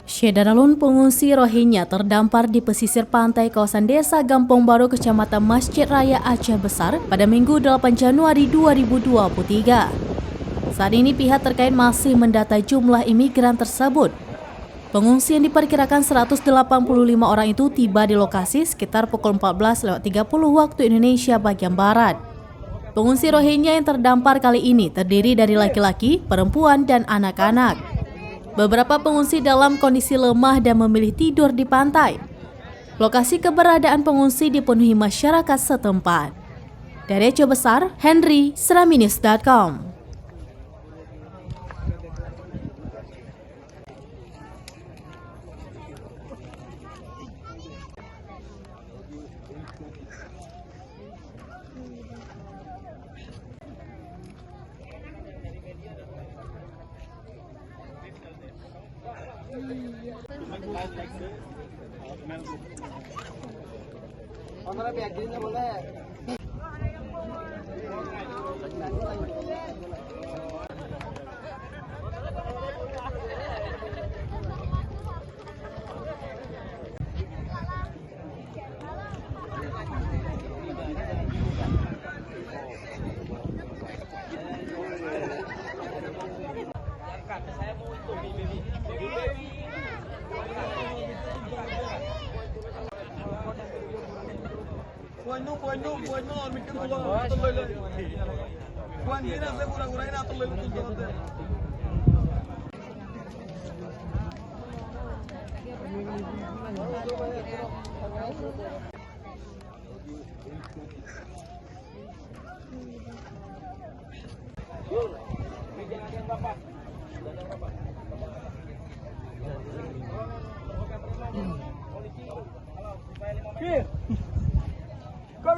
Syederalun pengungsi Rohingya terdampar di pesisir pantai kawasan Desa Gampong Baru, Kecamatan Masjid Raya Aceh Besar pada Minggu 8 Januari 2023. Saat ini pihak terkait masih mendata jumlah imigran tersebut. Pengungsi yang diperkirakan 185 orang itu tiba di lokasi sekitar pukul 14.30 waktu Indonesia bagian Barat. Pengungsi Rohingya yang terdampar kali ini terdiri dari laki-laki, perempuan, dan anak-anak. Beberapa pengungsi dalam kondisi lemah dan memilih tidur di pantai. Lokasi keberadaan pengungsi dipenuhi masyarakat setempat. Dari Aceh Besar, Henry, Seraminews.com. Bueno, mikir gua atullah. Gua ngira saya kurang-kurangin atullah itu. Kau